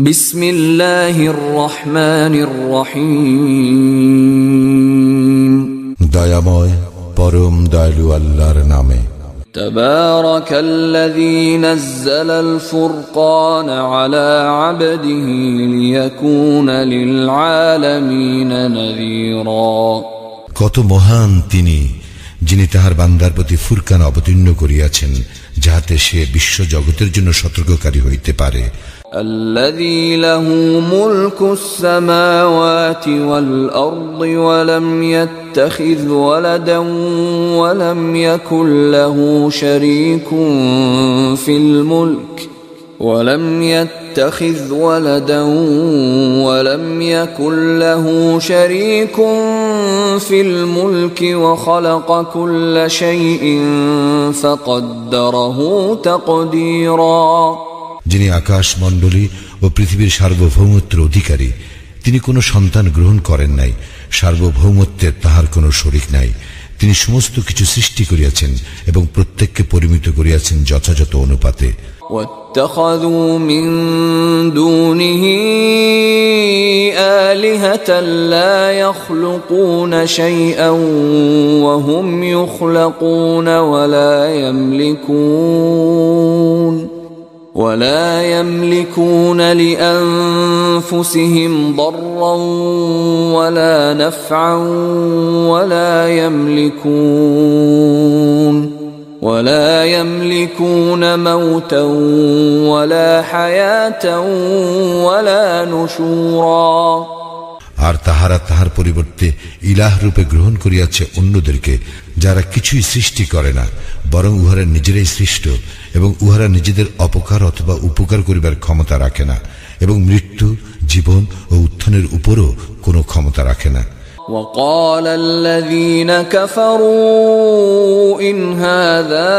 বিসমিল্লাহির রহমানির রহিম দয়াময় পরম দয়ালু আল্লাহর নামে। তাবারাকাল্লাযী নাযালাল ফুরকান আলা আবদিহি লিয়াকুনা লিল আলামিনা নাযীরা। কত মহান তিনি, যিনি তাহার বান্দার প্রতি ফুরকান অবতীর্ণ করিয়াছেন, যাহাতে সে বিশ্ব জগতের জন্য সতর্ককারী হইতে পারে। الذي له ملك السماوات والأرض ولم يتخذ ولدا ولم يكن له شريك في الملك وخلق كل شيء فقدره تقديرا। যিনি আকাশ মণ্ডলী ও পৃথিবীর সার্বভৌমত্বের অধিকারী, তিনি কোনো সন্তান গ্রহণ করেন নাই, সার্বভৌমত্বের তাহার কোনো শরীক নাই। তিনি সমস্ত কিছু সৃষ্টি করিয়াছেন এবং প্রত্যেককে পরিমিত করিয়াছেন যথাযথ অনুপাতে। واتخذوا من دونه آلهة لا يخلقون شيئا وهم يخلقون ولا يملكون لأنفسهم ضرا ولا نفعا ولا يملكون موتا ولا حياة ولا نشورا। আর তাহারা তাহার পরিবর্তে ইলাহ রূপে গ্রহণ করিয়াছে অন্যদেরকে, যারা কিছুই সৃষ্টি করে না, বরং উহারা নিজেরাই সৃষ্ট এবং উহারা নিজেদের অপকার অথবা উপকার করিবার ক্ষমতা রাখে না, এবং মৃত্যু, জীবন ও উত্থানের উপরও কোনো ক্ষমতা রাখে না। وقال الذين كفروا إن هذا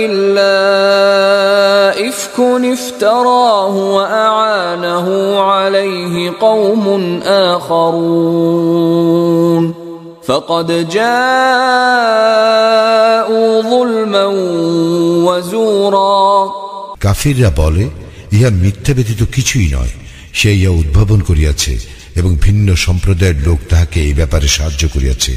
إلا إفك افتراه وأعانه عليه قوم آخرون فقد جاءوا ظلما وزورا। কাফিররা বলে, ইহা মিথ্যা ব্যতীত কিছুই নয়, সে ইহা উদ্ভাবন করিয়াছে এবং ভিন্ন সম্প্রদায়ের লোক তাহাকে এই ব্যাপারে সাহায্য করিয়াছে।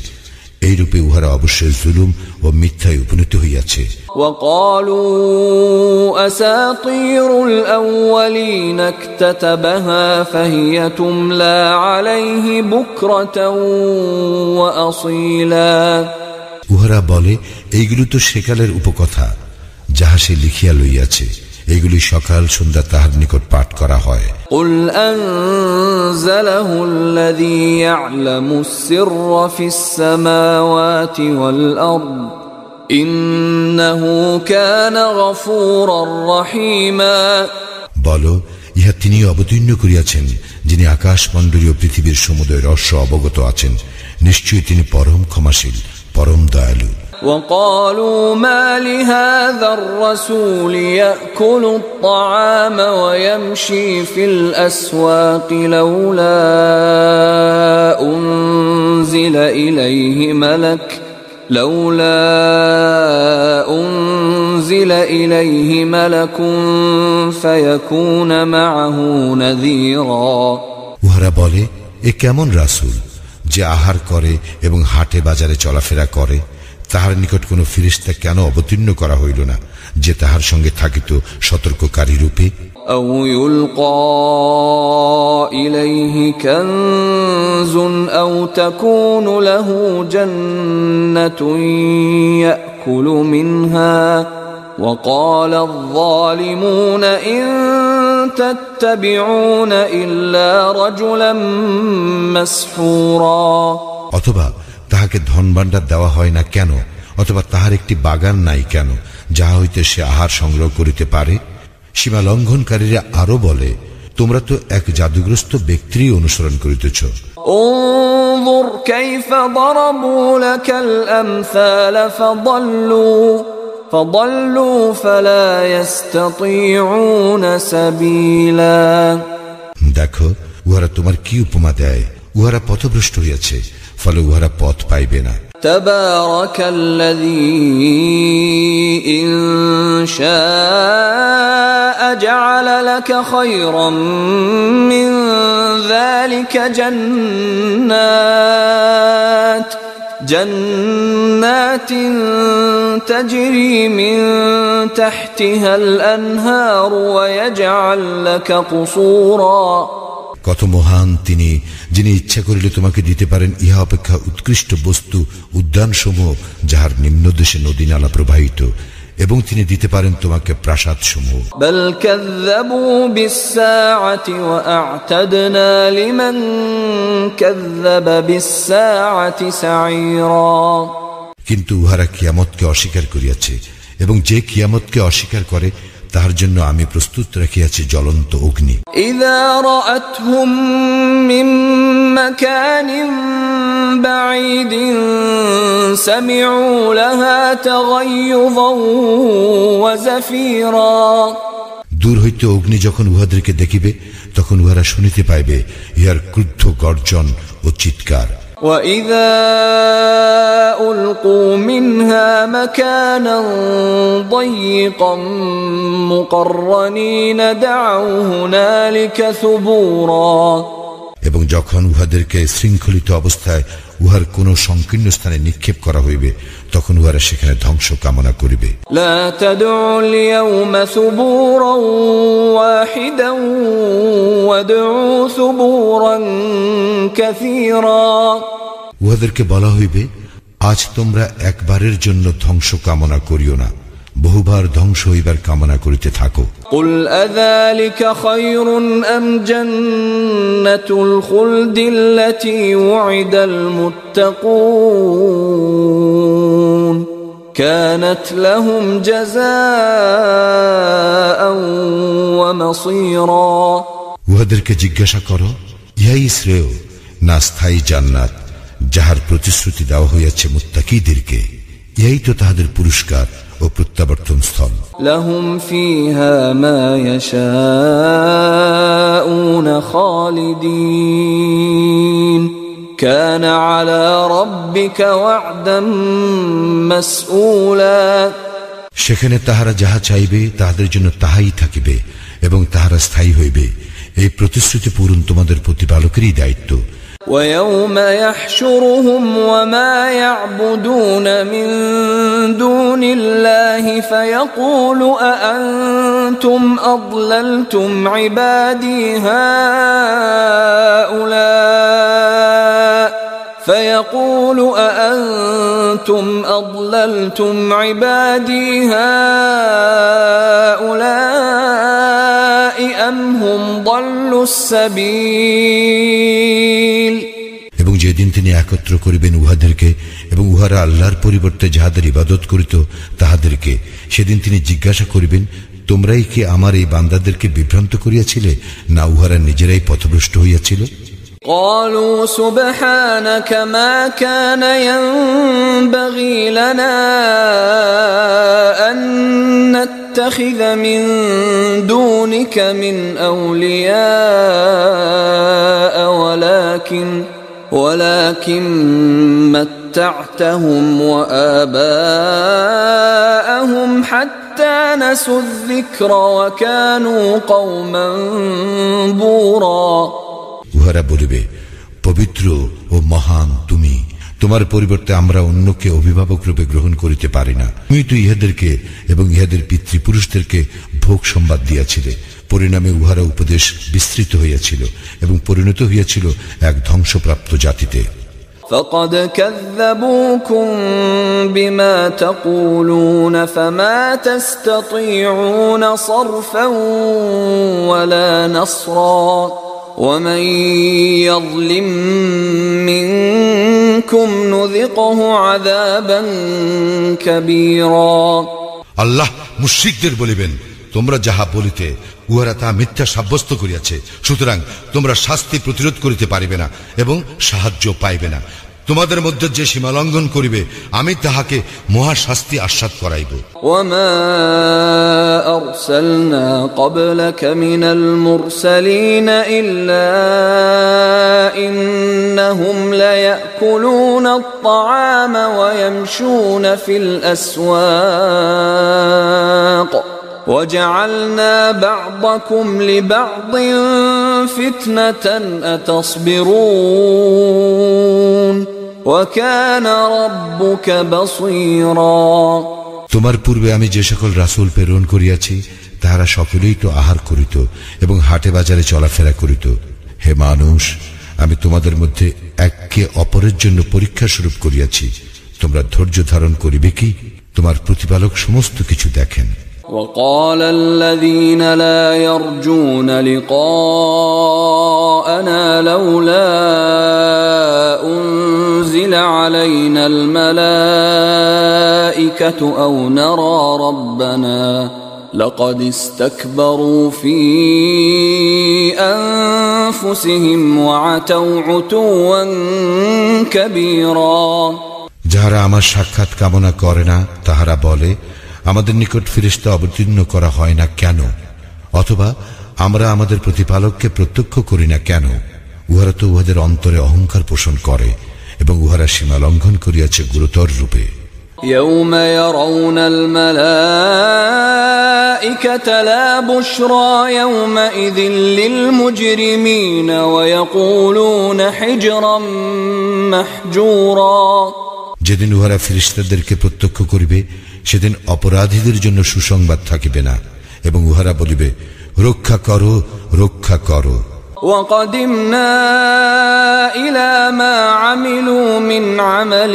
এইরূপে উহারা অবশ্যই জুলুম ও মিথ্যায় উপনীত হইয়াছে। وقالوا أساطير الأولين اكتتبها فهي تملى عليه بكرة وأصيلا। উহারা বলে, এইগুলো তো সেকালের উপকথা, যাহা সে লিখিয়া লইয়াছে, এগুলি সকাল সন্ধ্যা তাহার নিকট পাঠ করা হয়। قل أنزله الذي يعلم السر في السماوات والأرض إنه كان غفورا رحيما। বলো, ইহা তিনি অবতীর্ণ করিয়াছেন, যিনি আকাশ মণ্ডলী ও পৃথিবীর সমুদয় রহস্য অবগত আছেন। নিশ্চয়ই তিনি পরম ক্ষমাশীল, পরম দয়ালু। وقالوا ما لهذا الرسول يأكل الطعام ويمشي في الأسواق لولا أنزل إليه ملك فيكون معه نذيرا। উহারা বলে, এ কেমন রাসূল যে আহার করে এবং হাটে বাজারে চলাফেরা করে, তাহার নিকট কোন ফেরেশতা কেন অবতীর্ণ করা হইল না, যে তাহার সঙ্গে থাকিত সতর্ককারী রূপে। أو يلقى إليه كنز أو تكون له جنة يأكل منها وقال الظالمون إن تتبعون إلا رجلا مسحورا। অথবা তাহাকে ধনভাণ্ডার দেওয়া হয় না কেন, অথবা তাহার একটি বাগান নাই কেন, যাহা হইতে সে আহার সংগ্রহ করিতে পারে। সীমা লঙ্ঘনকারীরা আরো বলে, তোমরা তো এক জাদুগ্রস্ত ব্যক্তিরই অনুসরণ করিতেছ। انظر كيف ضربوا لك الأمثال فضلوا فلا يستطيعون سبيلا। দেখো, উহারা তোমার কি উপমা দেয়, উহারা পথভ্রষ্ট হইয়াছে, ফলে উহারা পথ পাইবে না। তাবারাকাল্লাযী ইন শাআ جعل لك خيرا من ذلك جنات تجري من تحتها الأنهار ويجعل لك قصورا কত মহান তিনি, যিনি ইচ্ছা করিলে তোমাকে দিতে পারেন ইহা অপেক্ষা উৎকৃষ্ট বস্তু উদ্যানসমূহ যাহার নিম্নদেশে নদী নালা প্রবাহিত, এবং তিনি দিতে পারেন তোমাকে প্রাসাদ সমূহ। بل كذبوا بالساعة وأعتدنا لمن كذب بالساعة سعيرا কিন্তু উহারা কিয়ামতকে অস্বীকার করিয়াছে, এবং যে কিয়ামতকে অস্বীকার করে তাহার জন্য আমি প্রস্তুত রাখিয়াছি জ্বলন্ত অগ্নি। إذا رأتهم من مكان بعيد سمعوا لها تغيظا وزفيرا দূর হইতে অগ্নি যখন উহাদেরকে দেখিবে তখন উহারা শুনিতে পাইবে ইহার ক্রুদ্ধ গর্জন ও চিৎকার। وَإِذَا أُلْقُوا مِنْهَا مَكَانًا ضَيِّقًا مُقَرَّنِينَ دَعَوْا هُنَالِكَ ثُبُورًا এবং যখন উহাদেরকে শৃঙ্খলিত অবস্থায় উহার কোন সংকীর্ণ স্থানে নিক্ষেপ করা হইবে তখন উহারা সেখানে ধ্বংস কামনা করিবে। لا تدعوا اليوم ثبورا واحدا وادعوا ثبورا كثيرا উহাদেরকে বলা হইবে, আজ তোমরা একবারের জন্য ধ্বংস কামনা করিও না, বহুবার ধ্বংস হইবার কামনা করিতে থাকো। قل أذلك خير أم جنة الخلد التي وعد المتقون كانت لهم جزاء ومصيرا উহাদেরকে জিজ্ঞাসা করো, ইহাই শ্রেয় না স্থায়ী জান্নাত যাহার প্রতিশ্রুতি দেওয়া হইয়াছে মুত্তাকীদেরকে, ইহাই তো তাহাদের পুরস্কার ও প্রত্যাবর্তন স্থল। لهم فيها ما يشاءون خالدين كان على ربك وعدا مسئولا সেখানে তাহারা যাহা চাইবে তাহাদের জন্য তাহাই থাকিবে এবং তাহারা স্থায়ী হইবে, এই প্রতিশ্রুতি পূরণ তোমাদের প্রতিপালকেরই দায়িত্ব। ويوم يحشرهم وما يعبدون من دون الله فيقول أأنتم أضللتم عبادي هؤلاء أم هم ضلوا السبيل এবং যেদিন তিনি একত্র করিবেন উহাদেরকে এবং উহারা আল্লাহর পরিবর্তে যাহাদের ইবাদত করিত তাহাদেরকে, সেদিন তিনি জিজ্ঞাসা করিবেন, তোমরাই কি আমার এই বান্দাদেরকে বিভ্রান্ত করিয়াছিলে, না উহারা নিজেরাই পথভ্রষ্ট হইয়াছিল? قالوا سبحانك ما كان ينبغي لنا أن نتخذ من دونك من أولياء ولكن متعتهم وآباءهم حتى نسوا الذكر وكانوا قوما بورا উহারা বলিবে, পবিত্র ও মহান তুমি, তোমার পরিবর্তে আমরা অন্যকে অভিভাবক রূপে গ্রহণ করিতে পারি না। তুমি তো ইহাদেরকে এবং ইহাদের পিতৃপুরুষদেরকে ভোগ সংবাদ দিয়াছিলে, পরিণামে উহারা উপদেশ বিস্তৃত হইয়াছিল এবং পরিণত হইয়াছিল এক ধ্বংসপ্রাপ্ত জাতিতে। فقد كذبوكم بما تقولون فما تستطيعون صرفا ولا نصرا ومن يظلم منكم نذقه عذابا كبيرا আল্লাহ মুশরিকদের বলিবেন, তোমরা যাহা বলিতে উহারা তা মিথ্যা সাব্যস্ত করিয়াছে, সুতরাং তোমরা শাস্তি প্রতিরোধ করিতে পারিবে না এবং সাহায্য পাইবে না। তোমাদের মধ্যে যে সীমা লঙ্ঘন করিবে আমি তাহাকে মহা শাস্তি আস্বাদ করাইব। وما أرسلنا قبلك من المرسلين إلا إنهم ليأكلون الطعام ويمشون في الأسواق وجعلنا بعضكم لبعض فتنة أتصبرون وكان ربك بصيرا তোমার পূর্বে আমি যে সকল রাসূল প্রেরণ করিয়াছি তাহারা সকলেই তো আহার করিত এবং হাটে বাজারে চলাফেরা করিত। হে মানুষ, আমি তোমাদের মধ্যে এককে অপরের জন্য পরীক্ষা স্বরূপ করিয়াছি, তোমরা ধৈর্য ধারণ করিবে কি? তোমার প্রতিপালক সমস্ত কিছু দেখেন। وقال الذين لا يرجون لقاءنا لولا أنزل علينا الملائكة أو نرى ربنا لقد استكبروا في أنفسهم وعتوا عتوا كبيرا যাহারা আমার সাক্ষাৎ কামনা করে না তাহারা বলে, আমাদের নিকট ফেরেশতা অবতীর্ণ করা হয় না কেন, অথবা আমরা আমাদের প্রতিপালককে প্রত্যক্ষ করি না কেন। উহারা তো উহাদের অন্তরে অহংকার পোষণ করে এবং উহারা সীমা লঙ্ঘন করিয়াছে গুরুতর রূপে। يوم يرون الملائكة لا بشرى يومئذ للمجرمين ويقولون حجرا محجورا যেদিন উহারা ফেরেশতাদেরকে প্রত্যক্ষ করিবে সেদিন অপরাধীদের জন্য সুসংবাদ থাকিবে না এবং উহারা বলিবে, রক্ষা করো, রক্ষা করো। وقدمنا إلى ما عملوا من عمل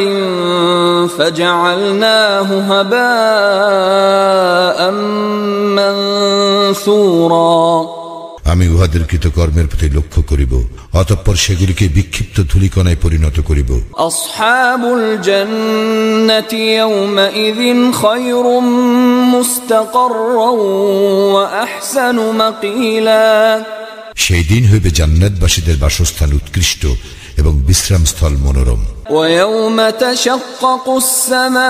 فجعلناه هباء منثورا আমি উহাদের কৃতকর্মের প্রতি লক্ষ্য করিব, অতঃপর সেগুলিকে বিক্ষিপ্ত ধূলিকণায় পরিণত করিব। আসহাবুল জান্নাতি ইয়াওমাইযিন খায়রুম মুস্তাকাররান ওয়া আহসানু মাকিলা সেই দিন হইবে জান্নাতবাসীদের বাসস্থান উৎকৃষ্ট এবং বিশ্রামস্থল মনোরম। ويوم تشقق السماء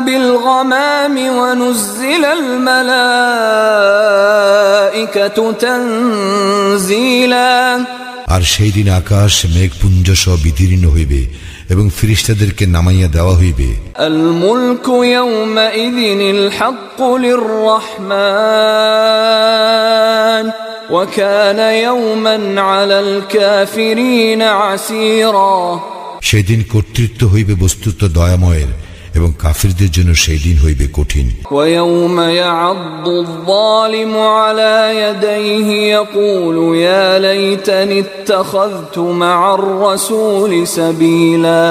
بالغمام ونزل الملائكة تنزيلا আর সেই দিন আকাশ মেঘপুঞ্জ সহ বিদীর্ণ হইবে এবং ফেরেশতাদেরকে নামাইয়া দেওয়া হইবে। আল মুলকু ইয়াওমাইযিনিল হাক্কু লিররহমান ওয়া কানা ইয়াওমান আলাল কাফিরিনা আসীরা সেদিন কর্তৃত্ব হইবে বস্তুত দয়াময়ের এবং কাফিরদের জন্য সেই দিন হইবে কঠিন। ওয়া ইয়াওমা ইয়া'আদ্দুয যালিমু আলা ইয়াদাইহি ইয়াকুলু ইয়া লাইতানি ইত্তাখাযতু মা'আর রাসূলি সাবিলা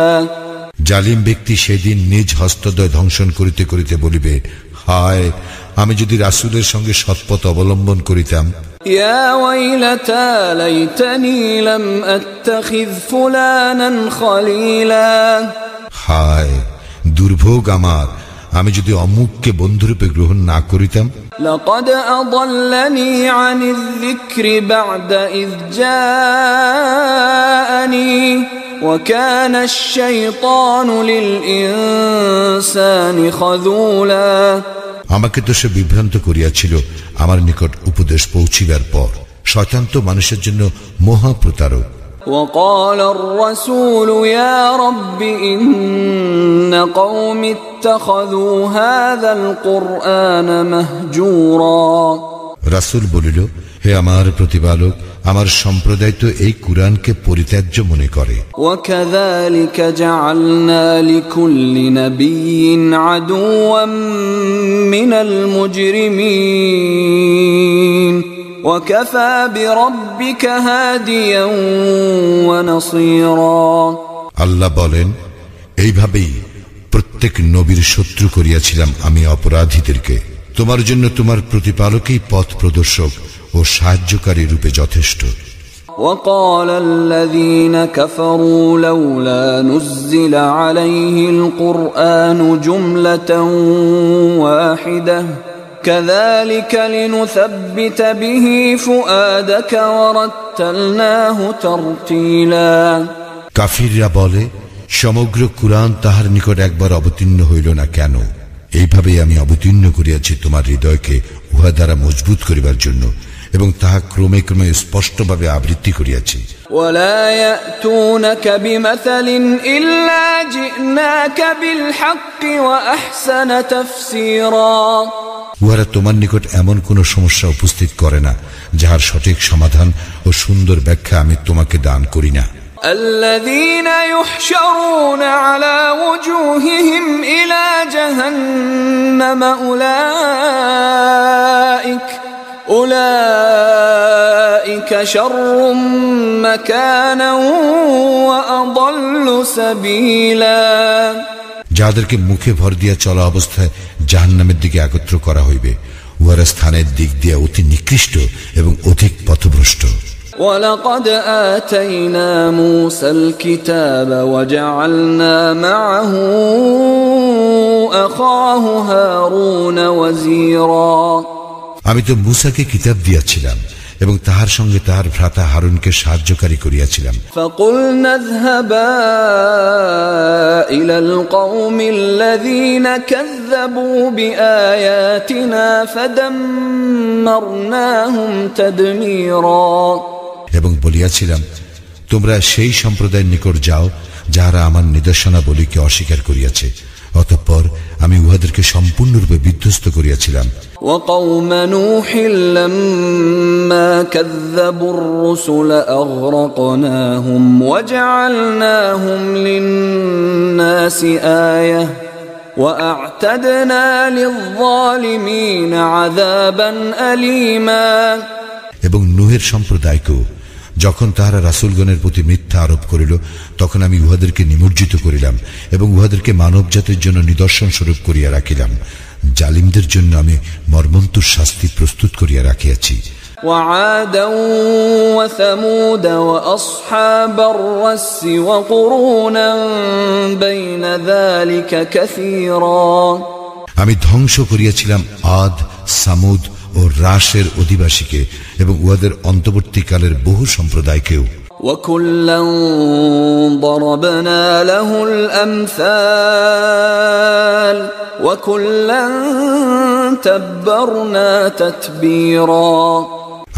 জালিম ব্যক্তি সেদিন নিজ হস্তদ্বয় ধ্বংসন করিতে করিতে বলিবে, হায়, আমি যদি রাসূলের সঙ্গে সৎপথ অবলম্বন করিতাম। ইয়া ওয়াইলাতা লাইতানি লাম আত্তাখিয ফুলানান খলিলা হায়, দুর্ভোগ আমার, আমি যদি অমুককে বন্ধুরূপে গ্রহণ না করিতাম। লাকাদ আযাল্লানি আনিয যিকরি বা'দা ইয জাআনি ওয়া কানা আশ-শাইতানু লিল ইনসানি খাযুলা আমাকে তো সে বিভ্রান্ত করিয়াছিল আমার নিকট উপদেশ পৌঁছিবার পর। শয়তান তো মানুষের জন্য মহা প্রতারক। وقال الرسول يا رب إن قومي اتخذوا هذا القرآن مهجورا রাসূল বলিল, হে আমার প্রতিপালক, আমার সম্প্রদায় তো এই কুরআনকে পরিত্যাজ্য মনে করে। وكذلك جعلنا لكل نبي عدوا من المجرمين وكفى بربك هاديا ونصيرا আল্লাহ বলেন, এইভাবেই প্রত্যেক নবীর শত্রু করিয়াছিলাম আমি অপরাধীদেরকে, তোমার জন্য তোমার প্রতিপালকই পথ প্রদর্শক ও সাহায্যকারী রূপে যথেষ্ট। وقال الذين كفروا لولا نزل عليه القرآن جملة واحدة كذلك لنثبت به فؤادك ورتلناه ترتيلا কাফিররা বলে, সমগ্র কুরআন তাহার নিকট একবার অবতীর্ণ হইল না কেন? এইভাবেই আমি অবতীর্ণ করিয়াছি তোমার হৃদয়কে উহা দ্বারা মজবুত করিবার জন্য এবং তাহা ক্রমে ক্রমে স্পষ্টভাবে আবৃত্তি করিয়াছি। ولا يأتونك بمثل إلا جئناك بالحق وأحسن تفسيرا। উহারা তোমার নিকট এমন কোন সমস্যা উপস্থিত করে না যাহার সঠিক সমাধান ও সুন্দর ব্যাখ্যা আমি তোমাকে দান করি না। الذين يحشرون على وجوههم إلى جهنم أولئك شر مكانا وأضل سبيلا। যাদেরকে মুখে ভর দিয়া চলা অবস্থায় জাহান্নামের দিকে একত্র করা হইবে, উহারা স্থানের দিক দিয়া অতি নিকৃষ্ট এবং অধিক পথভ্রষ্ট। ولقد آتينا موسى الكتاب وجعلنا معه أخاه هارون وزيرا। আমি তো মূসাকে কিতাব দিয়াছিলাম এবং তাহার সঙ্গে তাহার ভ্রাতা হারুনকে সাহায্যকারী করিয়াছিলাম। فقلنا اذهبا إلى القوم الذين كذبوا بآياتنا فدمرناهم تدميرا। এবং বলিয়াছিলাম, তোমরা সেই সম্প্রদায়ের নিকট যাও যাহারা আমার নিদর্শনাবলীকে অস্বীকার করিয়াছে, অতঃপর আমি উহাদেরকে সম্পূর্ণরূপে বিধ্বস্ত করিয়াছিলাম। وقوم نوح لما كذبوا الرسل أغرقناهم وجعلناهم للناس آية وأعتدنا للظالمين عذابا أليما। এবং নূহের সম্প্রদায়কেও যখন তাহারা রাসূলগণের প্রতি মিথ্যা আরোপ করিল, তখন আমি উহাদেরকে নিমজ্জিত করিলাম এবং উহাদেরকে মানব জাতির জন্য নিদর্শন স্বরূপ করিয়া রাখিলাম। জালিমদের জন্য আমি মর্মন্তুর শাস্তি প্রস্তুত করিয়া রাখিয়াছি। وعادا وثمود وأصحاب الرس وقرونا بين ذلك كثيرا। আমি ধ্বংস করিয়াছিলাম আদ, সামুদ ও রাশের অধিবাসীকে এবং উহাদের অন্তর্বর্তীকালের বহু সম্প্রদায়কেও। وكلا ضربنا له الأمثال وكلا تبرنا تتبيرا।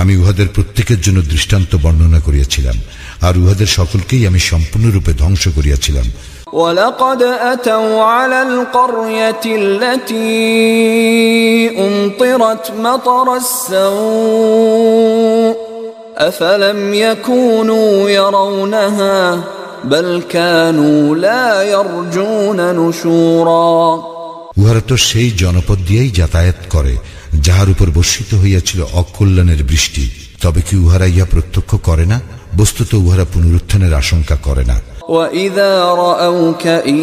আমি উহাদের প্রত্যেকের জন্য দৃষ্টান্ত বর্ণনা করিয়াছিলাম, আর উহাদের সকলকেই আমি সম্পূর্ণরূপে ধ্বংস করিয়াছিলাম। ولقد أتوا على القرية التي أمطرت مطر السوء أفلم يكونوا يرونها بل كانوا لا يرجون نشورا। উহারা তো সেই জনপদ দিয়েই যাতায়াত করে যাহার উপর বর্ষিত হইয়াছিল অকল্যাণের বৃষ্টি, তবে কি উহারা ইহা প্রত্যক্ষ করে না? বস্তুত উহারা পুনরুত্থানের আশঙ্কা করে না। وَإِذَا رَأَوْكَ إِن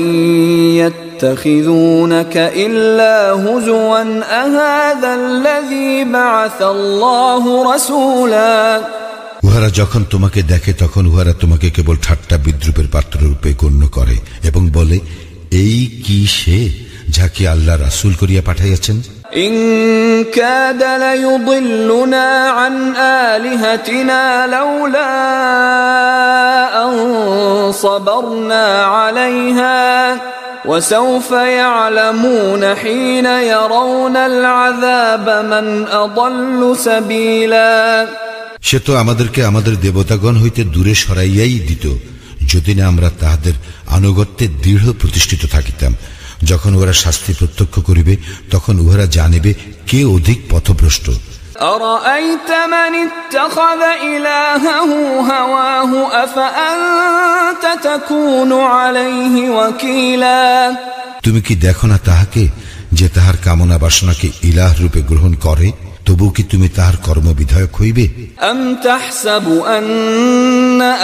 يَتَّخِذُونَكَ إِلَّا هُزُوًا أَهَذَا الَّذِي بَعَثَ اللَّهُ رَسُولًا। উহারা যখন তোমাকে দেখে তখন উহারা তোমাকে কেবল ঠাট্টা বিদ্রুপের পাত্ররূপে গণ্য করে এবং বলে, এই কি সে যাকে আল্লাহ রাসূল করিয়া পাঠাইয়াছেন? إن كاد ليضلنا عن آلهتنا لولا أن صبرنا عليها وسوف يعلمون حين يرون العذاب من أضل سبيلا। সে তো আমাদেরকে আমাদের দেবতাগণ হইতে দূরে সরাইয়াই দিত, যদি না আমরা তাহাদের আনুগত্যে দৃঢ় প্রতিষ্ঠিত থাকিতাম। যখন উহারা শাস্তি প্রত্যক্ষ করিবে তখন উহারা জানিবে কে অধিক পথভ্রষ্ট। أرأيت من اتخذ إلهه هواه أفأنت تكون عليه وكيلا। তুমি কি দেখো না তাহাকে যে তাহার কামনা বাসনাকে ইলাহ রূপে গ্রহণ করে, তবু কি তুমি তাহার কর্মবিধায়ক হইবে? أم تحسب أن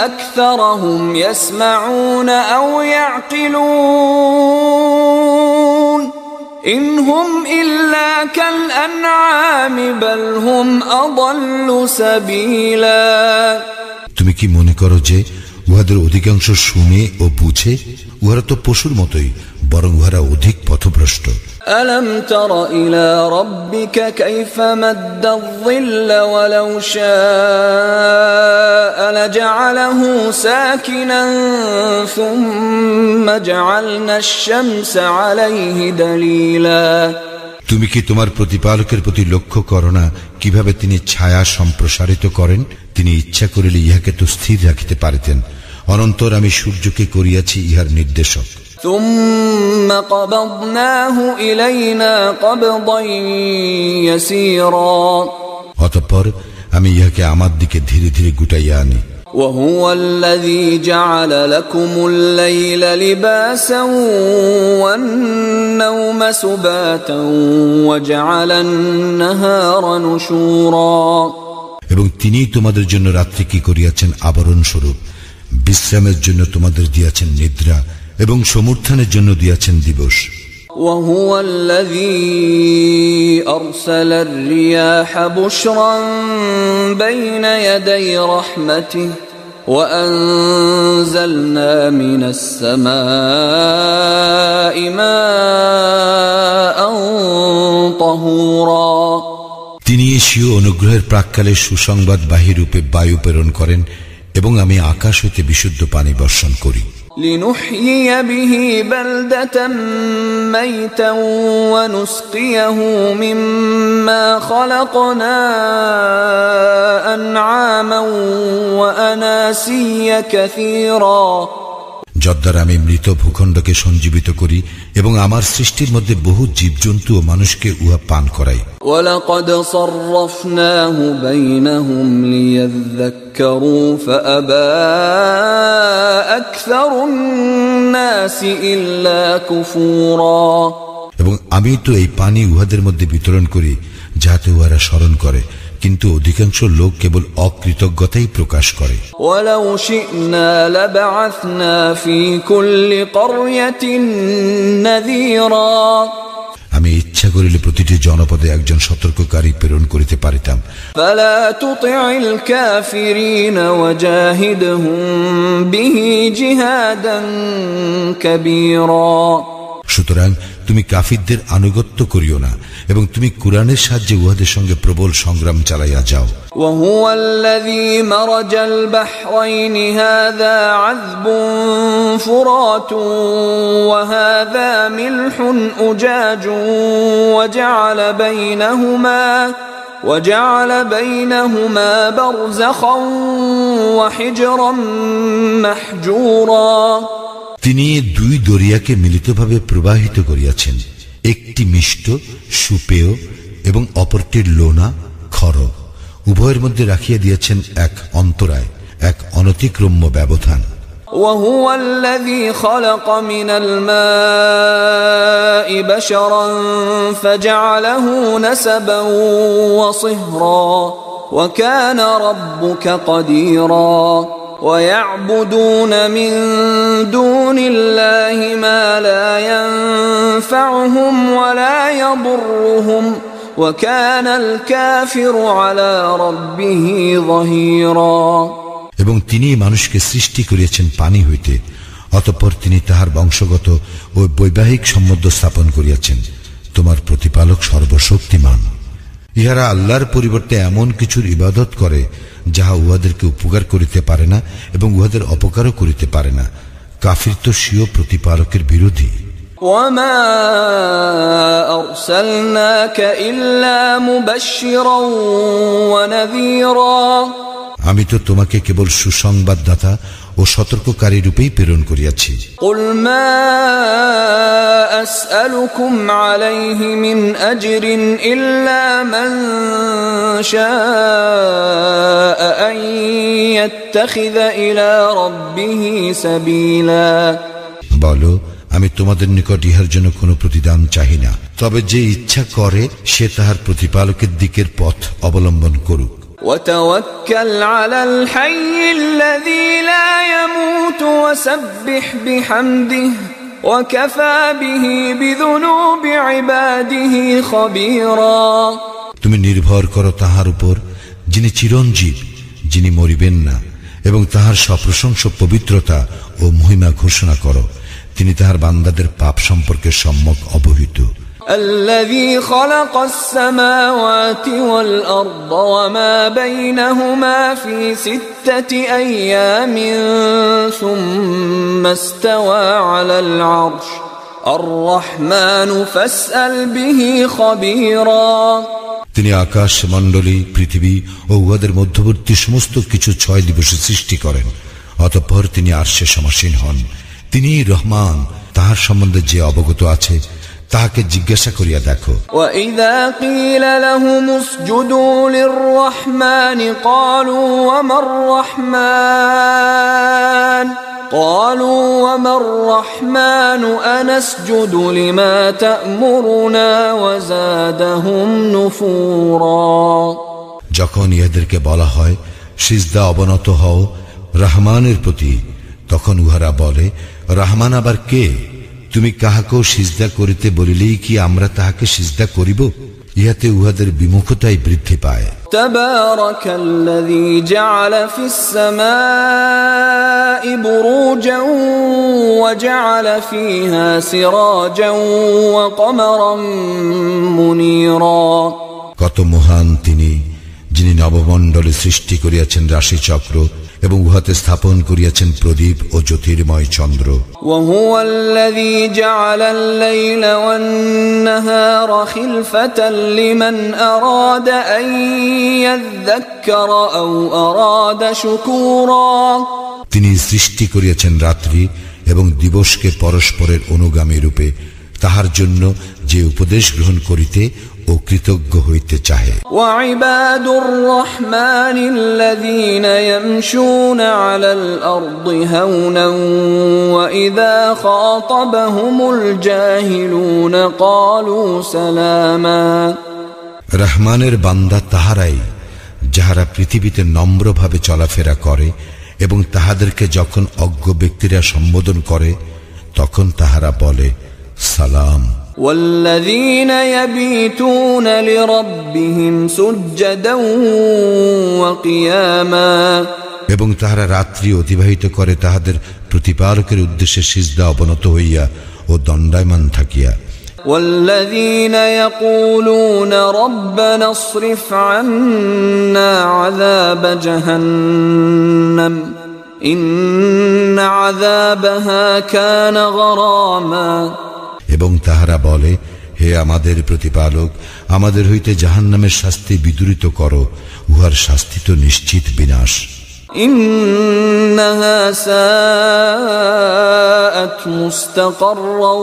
أكثرهم يسمعون أو يعقلون إن هم إلا كالأنعام بل هم أضل سبيلا। তুমি কি মনে করো যে উহাদের অধিকাংশ শুনে ও বুঝে? উহারা তো পশুর মতোই, বরং উহারা অধিক পথভ্রষ্ট। ألم تر إلى ربك كيف مد الظل ولو شاء لجعله ساكنا ثم جعلنا الشمس عليه دليلا। তুমি কি তোমার প্রতিপালকের প্রতি লক্ষ্য করো না কিভাবে তিনি ছায়া সম্প্রসারিত করেন? তিনি ইচ্ছা করিলে ইহাকে তো স্থির রাখিতে পারিতেন। অনন্তর আমি সূর্যকে করিয়াছি ইহার নির্দেশক। ثم قبضناه إلينا قبضا يسيرا অতঃপর আমি ইহাকে আমার দিকে ধীরে ধীরে গুটাইয়া আনি। وهو الذي جعل لكم الليل لباسا والنوم سباتا وجعل النهار نشورا এবং তিনি তোমাদের জন্য রাত্রি কি করিয়াছেন আবরণ স্বরূপ, বিশ্রামের জন্য তোমাদের দিয়াছেন নিদ্রা এবং সমুত্থানের জন্য দিয়াছেন দিবস। وهو الذي أرسل الرياح بشرا بين يدي رحمته وأنزلنا من السماء ماء طهورا তিনি এশীয় অনুগ্রহের প্রাক্কালে সুসংবাদ বাহীরূপে বায়ু প্রেরণ করেন এবং আমি আকাশ হইতে বিশুদ্ধ পানি বর্ষণ করি। لنحيي به بلدة ميتا ونسقيه مما خلقنا أنعاما وأناسيا كثيرا যদ্বারা আমি মৃত ভূখণ্ডকে সঞ্জীবিত করি এবং আমার সৃষ্টির মধ্যে বহু জীবজন্তু ও মানুষকে উহা পান করাই। وَلَقَدْ صَرَّفْنَاهُ بَيْنَهُمْ لِيَذَّكَّرُوا فَأَبَى أَكْثَرُ النَّاسِ إِلَّا كُفُورًا এবং আমি তো এই পানি উহাদের মধ্যে বিতরণ করি যাতে উহারা স্মরণ করে, কিন্তু অধিকাংশ লোক কেবল অকৃতজ্ঞতাই প্রকাশ করে। وَلَوْ شِئْنَا لَبَعَثْنَا فِي كُلِّ قَرْيَةٍ نَذِيرًا আমি ইচ্ছা করিলে প্রতিটি জনপদে একজন সতর্ককারী প্রেরণ করিতে পারিতাম। فَلَا تُطِعِ الْكَافِرِينَ وَجَاهِدْهُمْ بِهِ جِهَادًا كَبِيرًا সুতরাং তুমি কাফিরদের আনুগত্য করিও না এবং তুমি কুরআনের সাহায্যে উহাদের সঙ্গে প্রবল সংগ্রাম চালাইয়া যাও। وهو الذي مرج البحرين هذا عذب فرات وهذا ملح أجاج وجعل بينهما برزخا وحجرا محجورا তিনি দুই দরিয়াকে মিলিতভাবে প্রবাহিত করিয়াছেন, একটি মিষ্ট সুপেয় এবং অপরটির লোনা খর, উভয়ের মধ্যে রাখিয়া দিয়েছেন এক অন্তরায়, এক অনতিক্রম্য ব্যবধান। وهو الذي خلق من الماء بشرا فجعله نسبا وصهرا وكان ربك قديرا ويعبدون من دون الله ما لا ينفعهم ولا يضرهم وكان الكافر على ربه ظهيرا এবং তিনি মানুষকে সৃষ্টি করিয়াছেন পানি হইতে, অতঃপর তিনি তাহার বংশগত ও বৈবাহিক সম্বন্ধ স্থাপন করিয়াছেন। তোমার প্রতিপালক সর্বশক্তিমান। ইহারা আল্লাহর পরিবর্তে এমন কিছুর ইবাদত করে যাহা উহাদেরকে উপকার করিতে পারে না এবং উহাদের অপকারও করিতে পারে না। কাফির তো স্বীয় প্রতিপালকের বিরোধী। وما أرسلناك إلا مبشرا ونذيرا আমি তো তোমাকে কেবল সুসংবাদদাতা ও সতর্ককারী রূপেই প্রেরণ করিয়াছি। قل ما أسألكم عليه من أجر إلا من شاء أن يتخذ إلى ربه سبيلا বলো, আমি তোমাদের নিকট ইহার জন্য কোনো প্রতিদান চাহি না, তবে যে ইচ্ছা করে সে তাহার প্রতিপালকের দিকের পথ অবলম্বন করুক। وتوكل على الحي الذي لا يموت وسبح بحمده وكفى به بذنوب عباده خبيرا তুমি নির্ভর করো তাহার উপর যিনি চিরঞ্জীব, যিনি মরিবেন না, এবং তাহার সপ্রশংস পবিত্রতা ও মহিমা ঘোষণা করো। তিনি তাহার বান্দাদের পাপ সম্পর্কে সম্যক অবহিত। الذي خلق السماوات والأرض وما بينهما في 6 أيام ثم استوى على العرش الرحمن فاسأل به خبيرا তিনি আকাশ মণ্ডলী পৃথিবী ও উহাদের মধ্যবর্তী সমস্ত কিছু 6 দিবসে সৃষ্টি করেন অতঃপর তিনি আরশে সমাসীন হন তিনি রহমান তাহার সম্বন্ধে যে অবগত আছে তাহাকে জিজ্ঞাসা করিয়া দেখো وَإِذَا قِيلَ لَهُمُ اسْجُدُوا لِلرَّحْمَنِ قَالُوا وَمَا الرَّحْمَنُ أَنَسْجُدُ لِمَا تَأْمُرُنَا وَزَادَهُمْ نُفُورًا যখন ইহাদেরকে বলা হয় সিজদা অবনত হও রহমানের প্রতি তখন উহারা বলে রহমান আবার কে তুমি কাহাকেও সিজদা করিতে বলিলেই কি আমরা তাহাকে সিজদা করিব ইহাতে উহাদের বিমুখতাই বৃদ্ধি পায় তাবারাকাল্লাযী জাআলা ফিস সামাই বুরুজান ওয়া জাআলা ফীহা সিরাজান ওয়া কমারান মুনীরা কত মহান তিনি যিনি নবমণ্ডলে সৃষ্টি করিয়াছেন রাশিচক্র এবং উহাতে স্থাপন করিয়াছেন প্রদীপ ও জ্যোতির্ময় চন্দ্র ওয়াহুয়াল্লাযী জাআলাল লাইলা ওয়ান নাহারা খিলফাতান লিমান আরাদা আন ইয়াযযাক্কারা আও আরাদা শুকুরা তিনি সৃষ্টি করিয়াছেন রাত্রি এবং দিবসকে পরস্পরের অনুগামী রূপে তাহার জন্য যে উপদেশ গ্রহণ করিতে ও কৃতজ্ঞ হইতে চাহে ওয়াইবাদুর রাহমানিল্লাযীনা ইয়ামশুনা আলাল আরদি হাওনান ওয়া ইযা খাতাবাহুমুল জাহিলুনা ক্বালু সালামা রহমানের বান্দা তাহারাই যাহারা পৃথিবীতে নম্রভাবে চলাফেরা করে এবং তাহাদেরকে যখন অজ্ঞ ব্যক্তিরা সম্বোধন করে তখন তাহারা বলে সালাম والذين يبيتون لربهم سجدا وقياما এবং তাহারা রাত্রি অতিবাহিত করে তাহাদের প্রতিপালকের উদ্দেশ্যে সিজদা অবনত হইয়া ও দণ্ডায়মান থাকিয়া والذين يقولون ربنا اصرف عنا عذاب جهنم إن عذابها كان غراما এবং তাহারা বলে হে আমাদের প্রতিপালক আমাদের হইতে জাহান্নামের শাস্তি বিদূরিত করো উহার শাস্তি তো নিশ্চিত বিনাশ ইন্নাহা সাআত মুস্তাকাররাও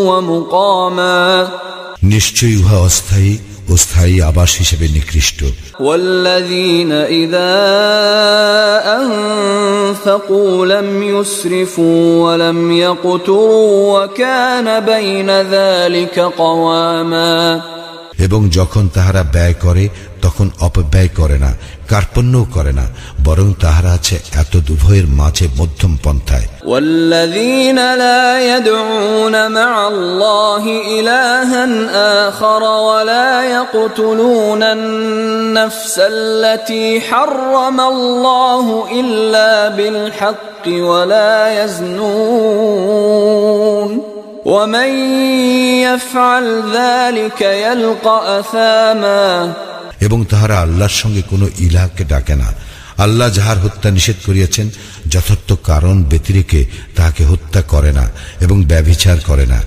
ওয়া মুকামা নিশ্চয়ই উহা অস্থায়ী ও স্থায়ী আবাস হিসেবে নিকৃষ্ট والذين إذا أنفقوا لم يسرفوا ولم يقتروا وكان بين ذلك قواما এবং যখন তাহারা ব্যয় করে তখন অপব্যয় করে না কার্পণ্যও করে না বরং তাহারা আছে এত উভয়ের মাঝে মধ্যম পন্থায় والذين لا يدعون مع الله إلها آخر ولا يقتلون النفس التي حرم الله إلا بالحق ولا يزنون ومن يفعل ذلك يلقى أثاما এবং তাহারা আল্লাহর সঙ্গে কোনো ইলাহকে ডাকে না আল্লাহ যাহার হত্যা নিষেধ করিয়াছেন যথার্থ কারণ ব্যতিরেকে তাহাকে হত্যা করে না এবং ব্যভিচার করে না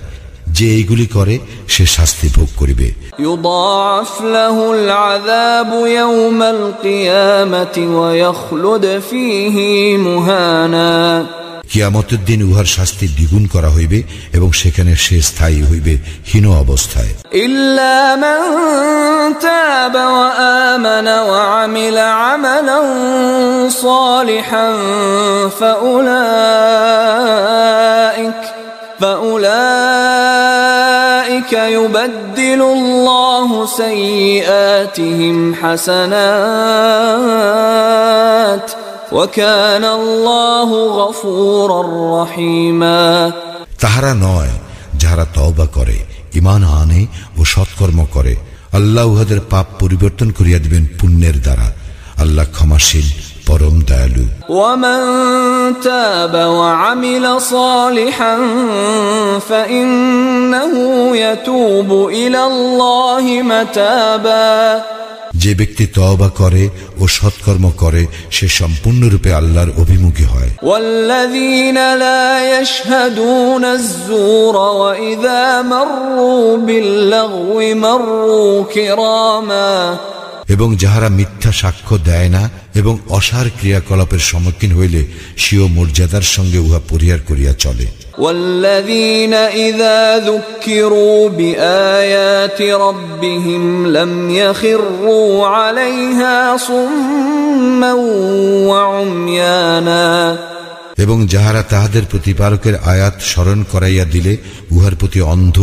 যে এইগুলি করে সে শাস্তি ভোগ করিবে يضاعف له العذاب يوم القيامة ويخلد فيه مهانا কিয়ামতের দিন উহার শাস্তি দ্বিগুণ করা হইবে এবং সেখানে সে স্থায়ী হইবে হীন অবস্থায় ইল্লা মান তাবা ওয়া আমানা ওয়া আমিলা আমালান সালিহান ফাউলাইকা ইউবাদদিলু আল্লাহু সাইয়্যাতিহিম হাসানাত وَكَانَ اللَّهُ غَفُورًا رَّحِيمًا তাহারা নয় যাহারা তওবা করে ঈমান আনে ও সৎকর্ম করে আল্লাহ উহাদের পাপ পরিবর্তন করিয়া দিবেন পুণ্যের দ্বারা আল্লাহ ক্ষমাশীল পরম দয়ালু وَمَن تَابَ وَعَمِلَ صَالِحًا فَإِنَّهُ يَتُوبُ إِلَى اللَّهِ مَتَابًا যে ব্যক্তি তওবা করে ও সৎকর্ম করে সে সম্পূর্ণরূপে আল্লাহর অভিমুখী হয়। ওয়াল্লাযীনা লা ইয়াশহাদুনা আয-যূরা ওয়া ইযা মাররু বিল-লাগওয়ি মাররু কিরামা, এবং যাহারা মিথ্যা সাক্ষ্য দেয় না এবং অসার ক্রিয়াকলাপের সম্মুখীন হইলে স্বীয় মর্যাদার সঙ্গে উহা পরিহার করিয়া চলে। والذين إذا ذكروا بآيات ربهم لم يخروا عليها صما وعميانا, এবং যাহারা তাহাদের প্রতিপালকের আয়াত স্মরণ করাইয়া দিলে উহার প্রতি অন্ধ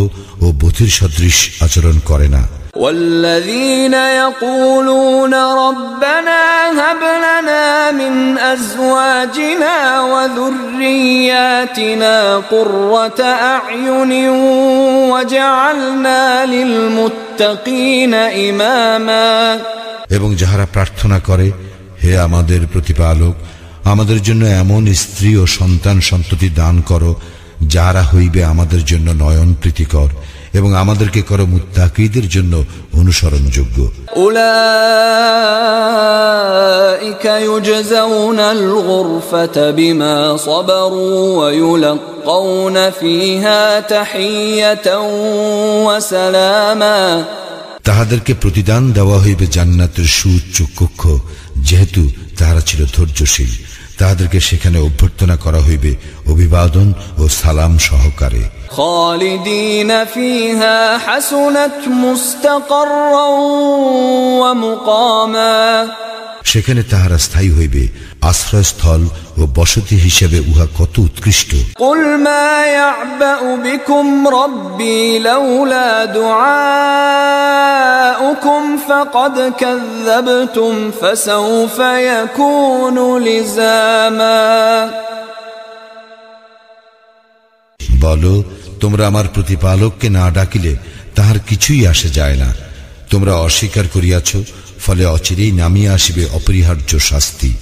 ও বধির সদৃশ আচরণ করে না। والذين يقولون ربنا هب لنا من أزواجنا وذرياتنا قرة أعين وجعلنا للمتقين إماما, এবং যাহারা প্রার্থনা করে, হে আমাদের প্রতিপালক, আমাদের জন্য এমন স্ত্রী ও সন্তান সন্ততি দান করো যাহারা হইবে আমাদের জন্য নয়ন প্রীতিকর, এবং আমাদেরকে করো মুত্তাকীদের জন্য অনুসরণযোগ্য। উলাইকা ইউজজাউনাল গুরফাতা বিমা সাবারু ওয়া ইউলাক্কাউনা ফিহা তাহিয়াতাও ওয়া সালামা, তাহাদেরকে প্রতিদান দেওয়া হইবে জান্নাতের সুউচ্চ কক্ষ, যেহেতু তাহারা ছিল ধৈর্যশীল। তাহাদেরকে সেখানে অভ্যর্থনা করা হইবে অভিবাদন ও সালাম সহকারে। খালিদিনা ফিহা হাসুনাত মুস্তাকাররাও ওয়া মুকামা, সেখানে তাহারা স্থায়ী হইবে, আশ্রয়স্থল ও বসতি হিসেবে উহা কত উৎকৃষ্ট। কুল মা ইয়া'বাউ বিকুম রাব্বি লাউলা দুআউকুম ফাকাদ কাযযাবতুম ফাসাউফা ইয়াকুনু লিজামা, বলো, তোমরা আমার প্রতিপালককে না ডাকিলে তাহার কিছুই আসে যায় না। তোমরা অস্বীকার করিয়াছ, ফলে অচিরেই নামিয়া আসিবে অপরিহার্য শাস্তি।